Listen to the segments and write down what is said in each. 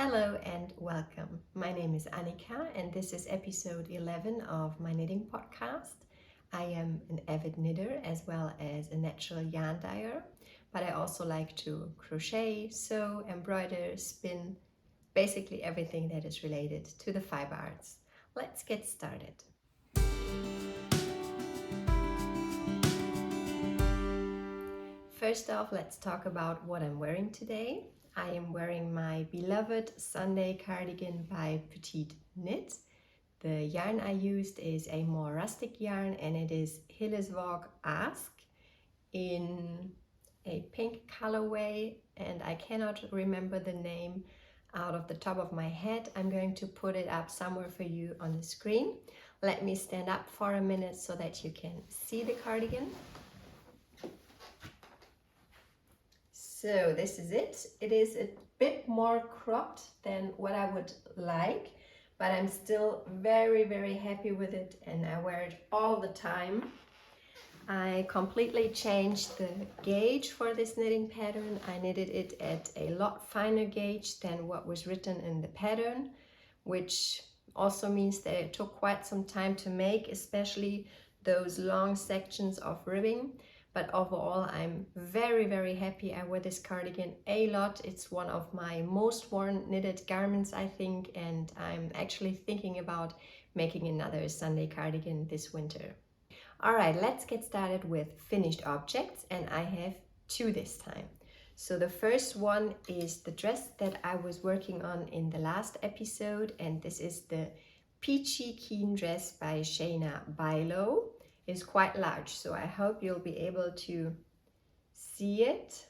Hello and welcome. My name is Annika and this is episode 11 of my knitting podcast. I am an avid knitter as well as a natural yarn dyer, but I also like to crochet, sew, embroider, spin, basically everything that is related to the fiber arts. Let's get started. First off, let's talk about what I'm wearing today. I am wearing my beloved Sunday cardigan by Petite Knit. The yarn I used is a more rustic yarn and it is Hillesvåg Ask in a pink colorway, and I cannot remember the name out of the top of my head. I'm going to put it up somewhere for you on the screen. Let me stand up for a minute so that you can see the cardigan. So this is it. It is a bit more cropped than what I would like, but I'm still very happy with it and I wear it all the time. I completely changed the gauge for this knitting pattern. I knitted it at a lot finer gauge than what was written in the pattern, which also means that it took quite some time to make, especially those long sections of ribbing. But overall, I'm very happy. I wear this cardigan a lot. It's one of my most worn knitted garments, I think, and I'm actually thinking about making another Sunday cardigan this winter. All right, let's get started with finished objects, and I have two this time. So the first one is the dress that I was working on in the last episode, and this is the Peachy Keen Dress by Shayna Bilo. Is quite large, so I hope you'll be able to see it.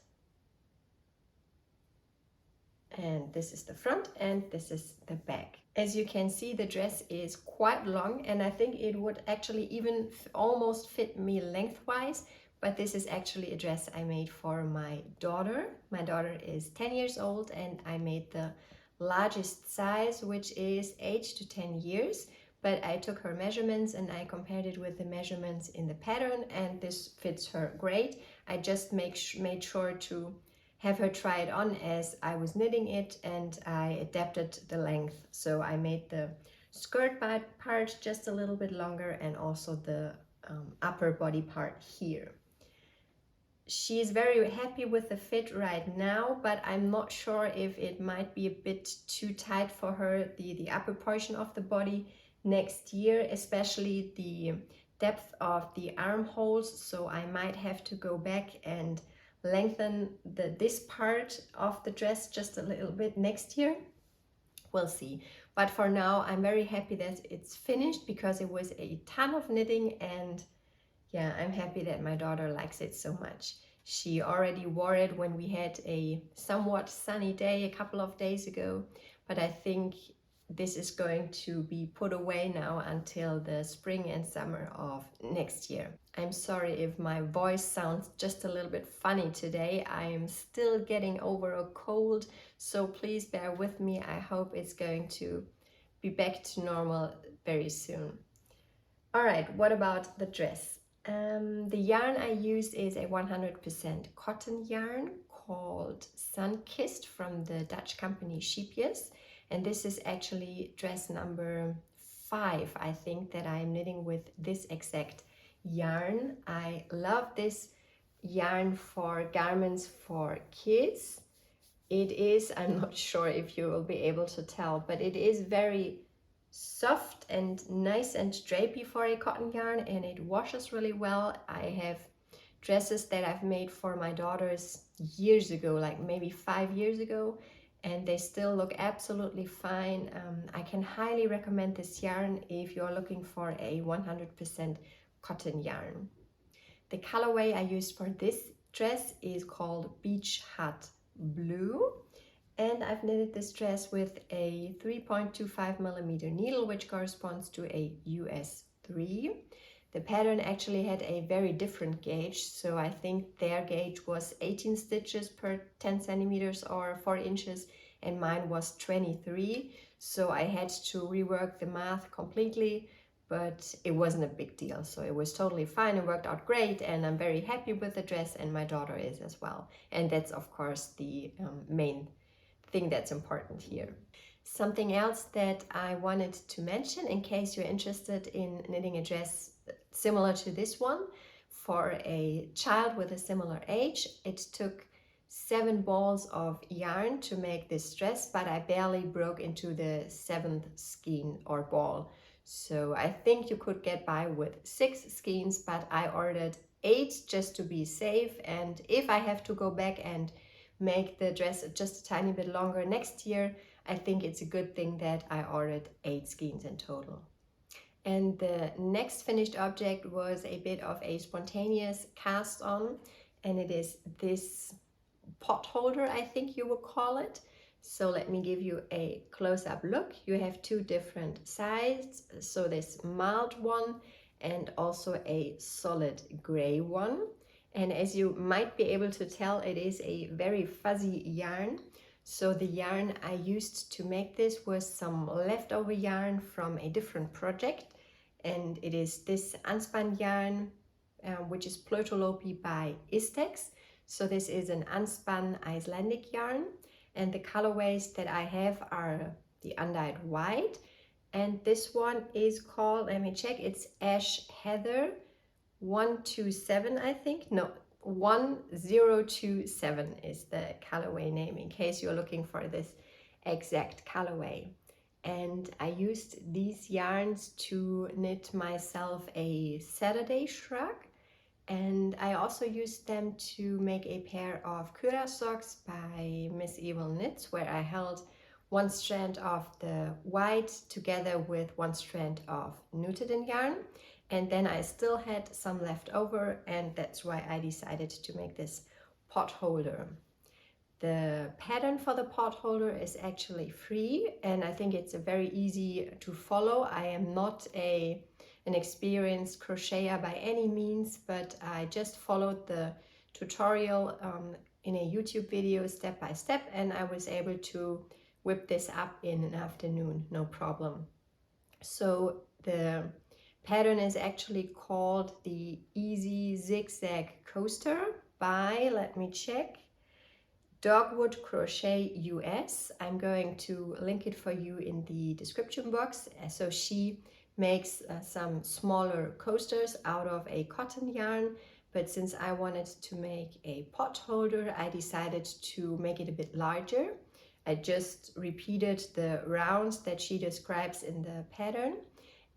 And this is the front and this is the back. As you can see, the dress is quite long and I think it would actually even almost fit me lengthwise, but this is actually a dress I made for my daughter. My daughter is 10 years old and I made the largest size, which is 8 to 10 years. But I took her measurements and I compared it with the measurements in the pattern and this fits her great. I just made sure to have her try it on as I was knitting it and I adapted the length. So I made the skirt part just a little bit longer and also the upper body part here. She's very happy with the fit right now, but I'm not sure if it might be a bit too tight for her, the upper portion of the body next year, especially the depth of the armholes, so I might have to go back and lengthen this part of the dress just a little bit next year. We'll see, but for now I'm very happy that it's finished because it was a ton of knitting, and yeah, I'm happy that my daughter likes it so much. She already wore it when we had a somewhat sunny day a couple of days ago, but I think this is going to be put away now until the spring and summer of next year. I'm sorry if my voice sounds just a little bit funny today. I am still getting over a cold, so please bear with me. I hope it's going to be back to normal very soon. All right, what about the dress? The yarn I used is a 100% cotton yarn called Sun-Kissed from the Dutch company Sheepjes. And this is actually dress number 5, I think, that I am knitting with this exact yarn. I love this yarn for garments for kids. It is, I'm not sure if you will be able to tell, but it is very soft and nice and drapey for a cotton yarn, and it washes really well. I have dresses that I've made for my daughters years ago, like maybe 5 years ago, and they still look absolutely fine. I can highly recommend this yarn if you're looking for a 100% cotton yarn. The colorway I used for this dress is called Beach Hut Blue, and I've knitted this dress with a 3.25mm needle, which corresponds to a US 3. The pattern actually had a very different gauge, so I think their gauge was 18 stitches per 10 centimeters or 4 inches, and mine was 23. So I had to rework the math completely, but it wasn't a big deal. So it was totally fine and worked out great, and I'm very happy with the dress, and my daughter is as well. And that's of course the main think that's important here. Something else that I wanted to mention in case you're interested in knitting a dress similar to this one for a child with a similar age. It took 7 balls of yarn to make this dress, but I barely broke into the 7th skein or ball. So I think you could get by with 6 skeins, but I ordered 8 just to be safe. And if I have to go back and make the dress just a tiny bit longer next year, I think it's a good thing that I ordered 8 skeins in total. And the next finished object was a bit of a spontaneous cast on, and it is this pot holder, I think you would call it. So let me give you a close-up look. You have 2 different sizes, so this mild one and also a solid gray one. And as you might be able to tell, it is a very fuzzy yarn. So the yarn I used to make this was some leftover yarn from a different project, and it is this unspun yarn, which is Plötolopi by Istex. So this is an unspun Icelandic yarn, and the colorways that I have are the undyed white, and this one is called, let me check, it's Ash Heather 127, I think. No, 1027 is the colorway name, in case you're looking for this exact colorway. And I used these yarns to knit myself a Saturday shrug, and I also used them to make a pair of Camaret Socks by Miss Evil Knits, where I held 1 strand of the white together with 1 strand of Newton yarn. And then I still had some left over, and that's why I decided to make this pot holder. The pattern for the pot holder is actually free, and I think it's a very easy to follow. I am not an experienced crocheter by any means, but I just followed the tutorial in a YouTube video step by step, and I was able to whip this up in an afternoon, no problem. So the pattern is actually called the Easy Zig Zag Coaster by, let me check, Dogwood Crochet US. I'm going to link it for you in the description box. So she makes some smaller coasters out of a cotton yarn, but since I wanted to make a pot holder, I decided to make it a bit larger. I just repeated the rounds that she describes in the pattern,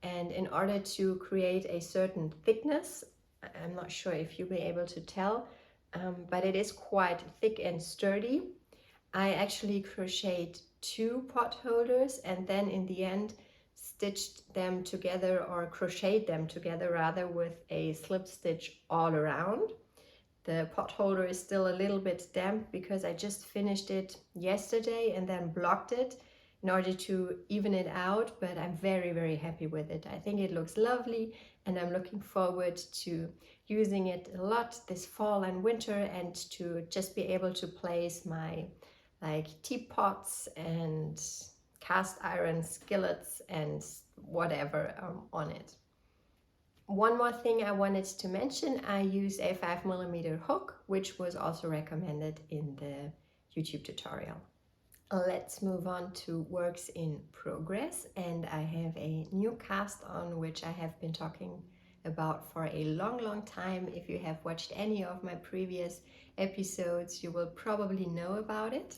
and in order to create a certain thickness, I'm not sure if you'll be able to tell, but it is quite thick and sturdy. I actually crocheted 2 pot holders, and then in the end stitched them together, or crocheted them together rather, with a slip stitch all around. The pot holder is still a little bit damp because I just finished it yesterday and then blocked it in order to even it out, but I'm very, very happy with it. I think it looks lovely, and I'm looking forward to using it a lot this fall and winter, and to just be able to place my teapots and cast iron skillets and whatever on it. One more thing I wanted to mention, I used a 5mm hook, which was also recommended in the YouTube tutorial. Let's move on to works in progress, and I have a new cast on which I have been talking about for a long time. If you have watched any of my previous episodes, you will probably know about it,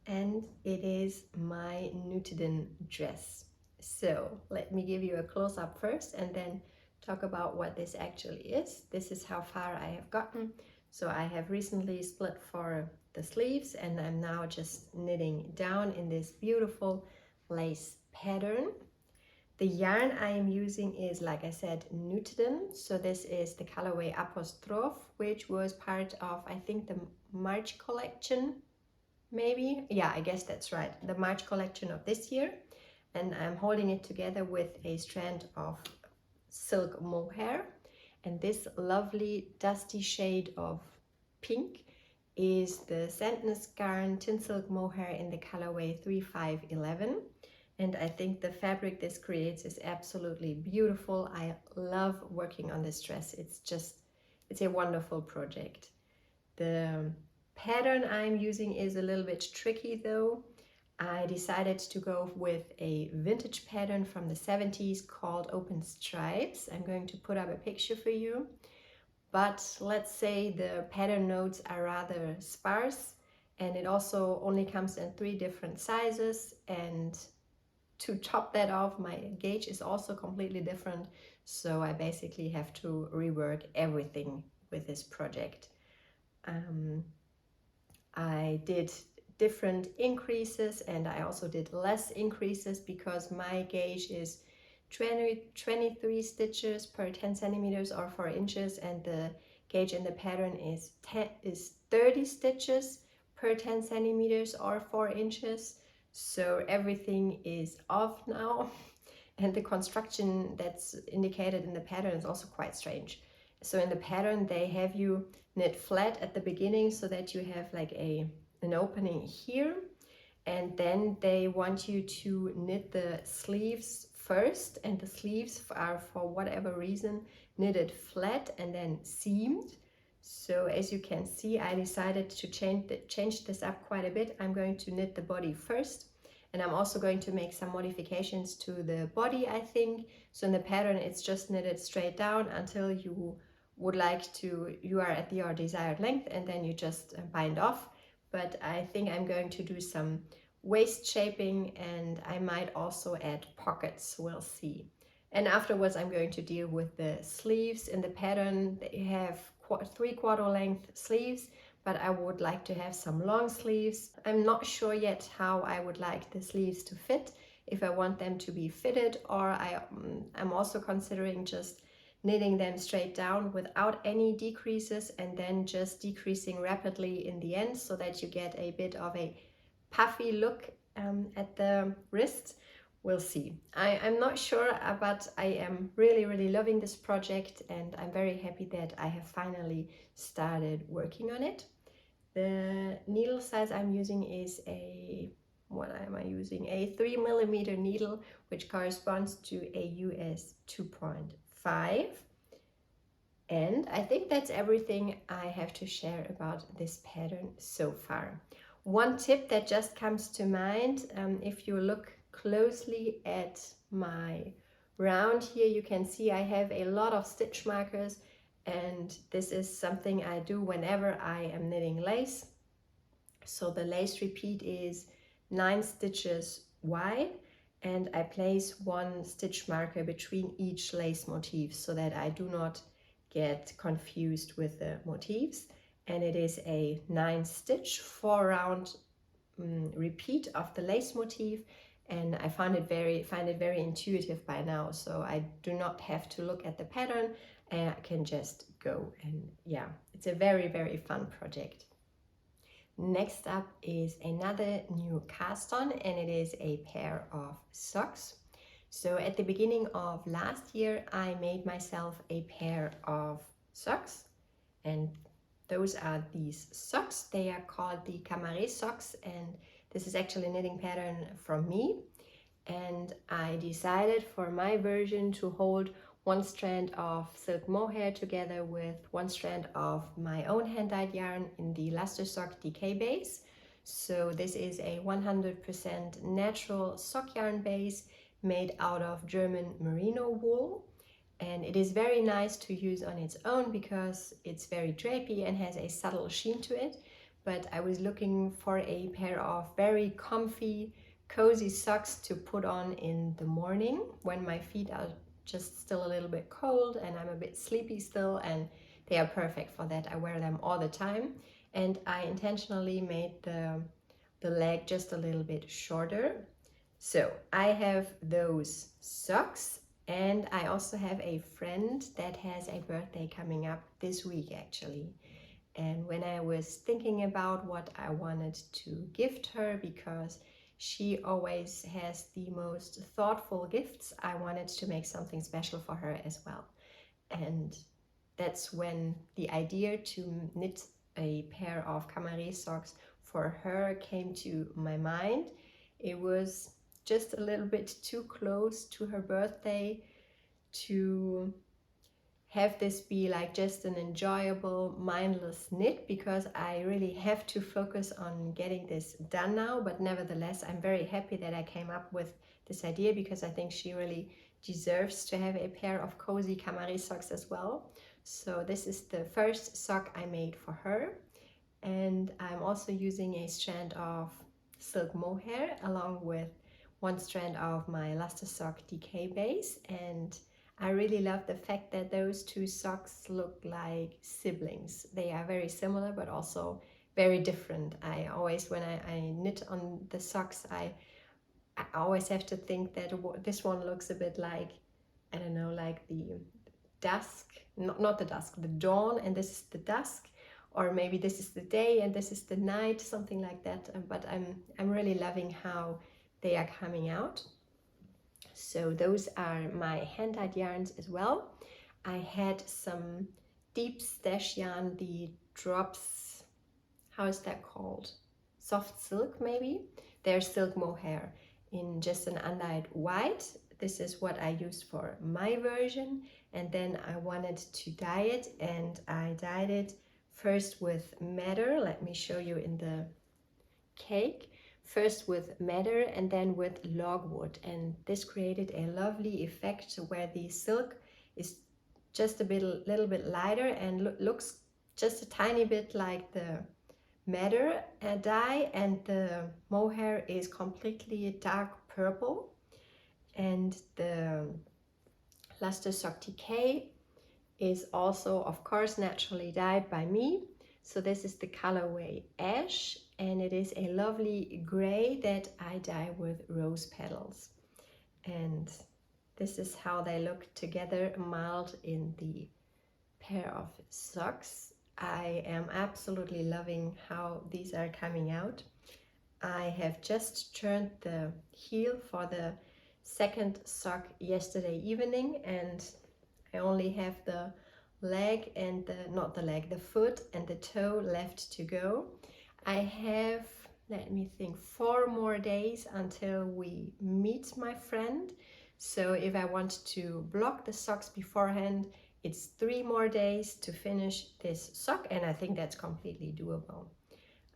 and it is my Newton dress. So let me give you a close-up first and then talk about what this actually is. This is how far I have gotten. So I have recently split for the sleeves, and I'm now just knitting down in this beautiful lace pattern. The yarn I am using is, like I said, Newton. So this is the colorway Apostrophe, which was part of, I think, the March collection, maybe? Yeah, I guess that's right. The March collection of this year. And I'm holding it together with a strand of silk mohair, and this lovely dusty shade of pink is the Sandnes Garn Tin Silk Mohair in the colorway 3511, and I think the fabric this creates is absolutely beautiful. I love working on this dress. It's a wonderful project. The pattern I'm using is a little bit tricky though. I decided to go with a vintage pattern from the 70s called Open Stripes. I'm going to put up a picture for you. But let's say the pattern notes are rather sparse, and it also only comes in 3 different sizes, and to top that off, my gauge is also completely different, so I basically have to rework everything with this project. I did different increases, and I also did less increases because my gauge is 23 stitches per 10 centimeters or 4 inches, and the gauge in the pattern is 30 stitches per 10 centimeters or 4 inches. So everything is off now, and the construction that's indicated in the pattern is also quite strange. So in the pattern they have you knit flat at the beginning so that you have like an opening here, and then they want you to knit the sleeves first, and the sleeves are, for whatever reason, knitted flat and then seamed. So as you can see, I decided to change this up quite a bit. I'm going to knit the body first, and I'm also going to make some modifications to the body, I think. So in the pattern it's just knitted straight down until you are at your desired length, and then you just bind off. But I think I'm going to do some waist shaping, and I might also add pockets, we'll see. And afterwards I'm going to deal with the sleeves. In the pattern they have 3/4 length sleeves, but I would like to have some long sleeves. I'm not sure yet how I would like the sleeves to fit, if I want them to be fitted, or I'm also considering just knitting them straight down without any decreases, and then just decreasing rapidly in the end so that you get a bit of a puffy look at the wrists. We'll see. I'm not sure, but I am really loving this project, and I'm very happy that I have finally started working on it. The needle size I'm using is a 3mm needle, which corresponds to a US 2.5. And I think that's everything I have to share about this pattern so far. One tip that just comes to mind, if you look closely at my round here, you can see I have a lot of stitch markers, and this is something I do whenever I am knitting lace. So the lace repeat is 9 stitches wide, and I place 1 stitch marker between each lace motif so that I do not get confused with the motifs. And it is a 9 stitch 4 round repeat of the lace motif, and I find it very intuitive by now, so I do not have to look at the pattern, and I can just go. And yeah, it's a very fun project. Next up is another new cast on, and it is a pair of socks. So at the beginning of last year I made myself a pair of socks, and those are these socks. They are called the Camaret Socks, and this is actually a knitting pattern from me. And I decided for my version to hold 1 strand of silk mohair together with 1 strand of my own hand-dyed yarn in the Luster Sock DK base. So this is a 100% natural sock yarn base made out of German merino wool. And it is very nice to use on its own because it's very drapey and has a subtle sheen to it. But I was looking for a pair of very comfy, cozy socks to put on in the morning when my feet are just still a little bit cold and I'm a bit sleepy still, and they are perfect for that. I wear them all the time, and I intentionally made the leg just a little bit shorter. So I have those socks, and I also have a friend that has a birthday coming up this week actually. And when I was thinking about what I wanted to gift her, because she always has the most thoughtful gifts, I wanted to make something special for her as well. And that's when the idea to knit a pair of Camaret socks for her came to my mind. It was just a little bit too close to her birthday to have this be like just an enjoyable, mindless knit, because I really have to focus on getting this done now. But nevertheless, I'm very happy that I came up with this idea, because I think she really deserves to have a pair of cozy Camaret socks as well. So this is the first sock I made for her. And I'm also using a strand of silk mohair along with one strand of my luster sock DK base. And I really love the fact that those two socks look like siblings. They are very similar but also very different. I always, when I knit on the socks, I always have to think that this one looks a bit like, I don't know, like the dusk, not the dusk, the dawn, and this is the dusk, or maybe this is the day and this is the night, something like that. But I'm really loving how they are coming out. So those are my hand-dyed yarns as well. I had some deep stash yarn, the drops, how is that called? Soft silk maybe? They're silk mohair in just an undyed white. This is what I used for my version, and then I wanted to dye it, and I dyed it first with madder. Let me show you in the cake. First with madder and then with logwood, and this created a lovely effect where the silk is just a little bit lighter and looks just a tiny bit like the madder dye, and the mohair is completely dark purple. And the luster sock DK is also, of course, naturally dyed by me. So this is the colorway Ash, and it is a lovely gray that I dye with rose petals. And this is how they look together, mild in the pair of socks. I am absolutely loving how these are coming out. I have just turned the heel for the second sock yesterday evening, and I only have the leg and the foot and the toe left to go. I have, let me think, 4 more days until we meet my friend. So if I want to block the socks beforehand, it's 3 more days to finish this sock, and I think that's completely doable.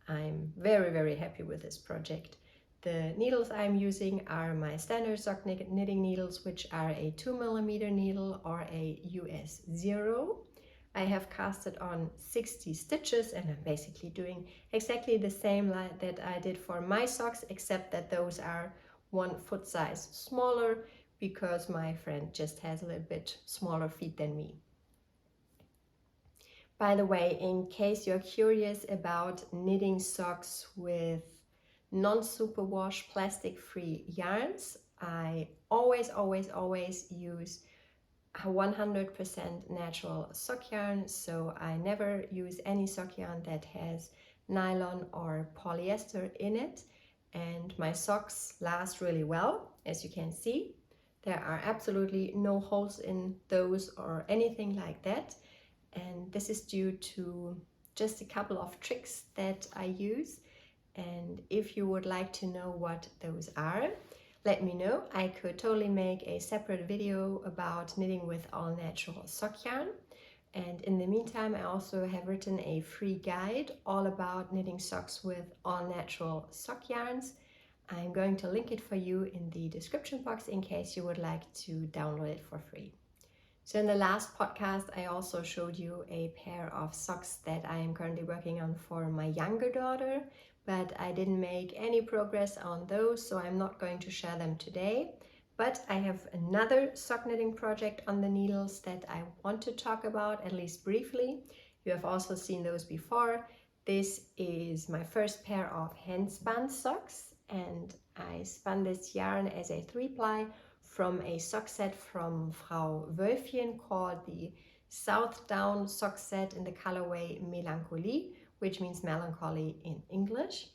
I'm very, very happy with this project. The needles I'm using are my standard sock knitting needles, which are a 2mm needle or a US 0. I have casted on 60 stitches, and I'm basically doing exactly the same that I did for my socks, except that those are 1 foot size smaller, because my friend just has a little bit smaller feet than me. By the way, in case you're curious about knitting socks with non-superwash plastic-free yarns, I always use 100% natural sock yarn. So I never use any sock yarn that has nylon or polyester in it, and my socks last really well. As you can see, there are absolutely no holes in those or anything like that, and this is due to just a couple of tricks that I use. And if you would like to know what those are, let me know. I could totally make a separate video about knitting with all natural sock yarn. And in the meantime, I also have written a free guide all about knitting socks with all natural sock yarns. I'm going to link it for you in the description box in case you would like to download it for free. So in the last podcast, I also showed you a pair of socks that I am currently working on for my younger daughter, but I didn't make any progress on those, so I'm not going to share them today. But I have another sock knitting project on the needles that I want to talk about, at least briefly. You have also seen those before. This is my first pair of handspun socks, and I spun this yarn as a 3-ply from a sock set from Frau Wölfchen called the South Down sock set in the colorway Melancholie, which means melancholy in English.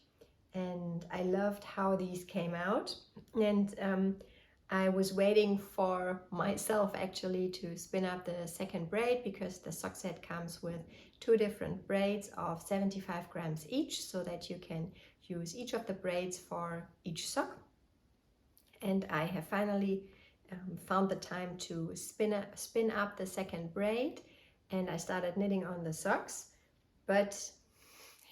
And I loved how these came out, and I was waiting for myself actually to spin up the second braid, because the sock set comes with 2 different braids of 75 grams each, so that you can use each of the braids for each sock. And I have finally found the time to spin up the second braid, and I started knitting on the socks. But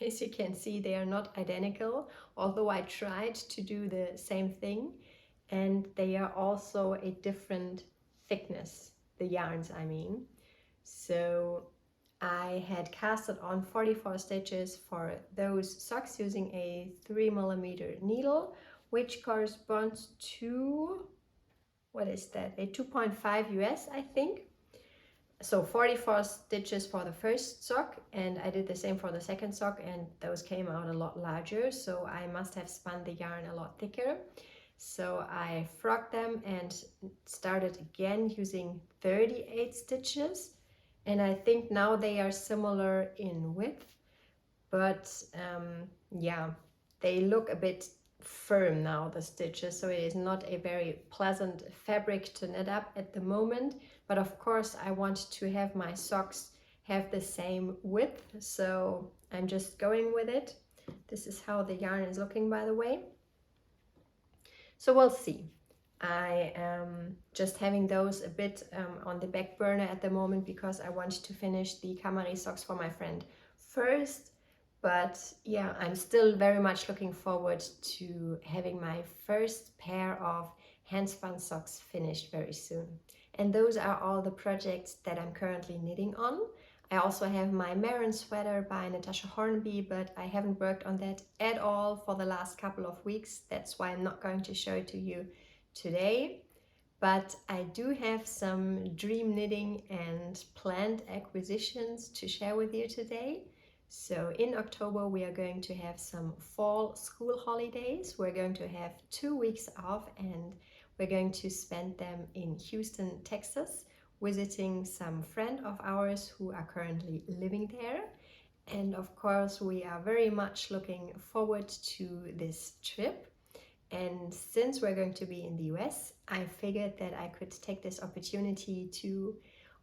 as you can see, they are not identical, although I tried to do the same thing, and they are also a different thickness, the yarns I mean. So I had casted on 44 stitches for those socks using a 3mm needle, which corresponds to, what is that, a 2.5 US, I think. So 44 stitches for the first sock, and I did the same for the second sock, and those came out a lot larger, so I must have spun the yarn a lot thicker. So I frogged them and started again using 38 stitches, and I think now they are similar in width, but yeah, they look a bit firm now, the stitches, so it is not a very pleasant fabric to knit up at the moment. But of course I want to have my socks have the same width, so I'm just going with it. This is how the yarn is looking, by the way. So we'll see. I am just having those a bit on the back burner at the moment because I want to finish the Camaret socks for my friend first. But yeah, I'm still very much looking forward to having my first pair of Handspun socks finished very soon. And those are all the projects that I'm currently knitting on. I also have my Maeron Sweater by Natasha Hornby, but I haven't worked on that at all for the last couple of weeks. That's why I'm not going to show it to you today. But I do have some dream knitting and planned acquisitions to share with you today. So in October we are going to have some fall school holidays. We're going to have 2 weeks off, and we're going to spend them in Houston, Texas, visiting some friend of ours who are currently living there. And of course we are very much looking forward to this trip. And since we're going to be in the US, I figured that I could take this opportunity to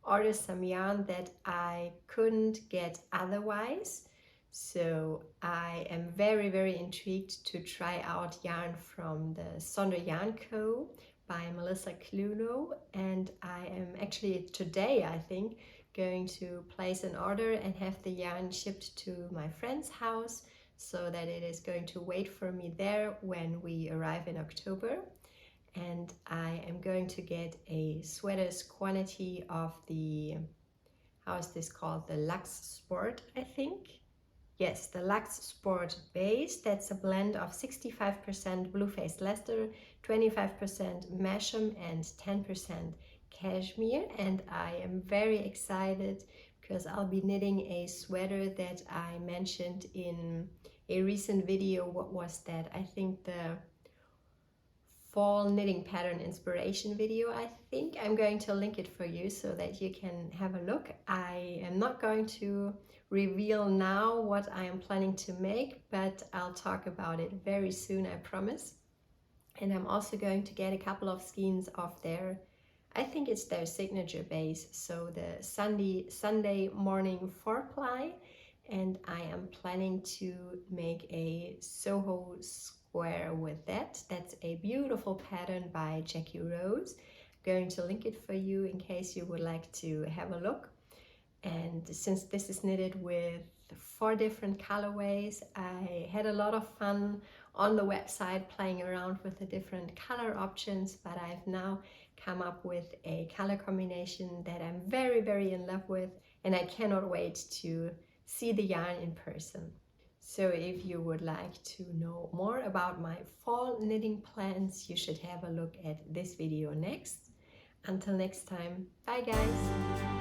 order some yarn that I couldn't get otherwise. So I am very, very intrigued to try out yarn from the Sonder Yarn Co. by Melissa Cluno, and I am actually today, I think, going to place an order and have the yarn shipped to my friend's house, so that it is going to wait for me there when we arrive in October. And I am going to get a sweater's quantity of the, how is this called, the Lux Sport, I think. Yes, the Lux Sport base. That's a blend of 65% blue-faced Leicester, 25% Masham, and 10% cashmere. And I am very excited because I'll be knitting a sweater that I mentioned in a recent video. What was that? I think the fall knitting pattern inspiration video. I think I'm going to link it for you so that you can have a look. I am not going to reveal now what I am planning to make, but I'll talk about it very soon, I promise. And I'm also going to get a couple of skeins of their, I think it's their signature base, so the Sunday morning 4-ply, and I am planning to make a Soho square with that. That's a beautiful pattern by Jackie Rose. I'm going to link it for you in case you would like to have a look. And since this is knitted with 4 different colorways, I had a lot of fun on the website playing around with the different color options, but I've now come up with a color combination that I'm very, very in love with, and I cannot wait to see the yarn in person. So if you would like to know more about my fall knitting plans, you should have a look at this video next. Until next time, bye guys!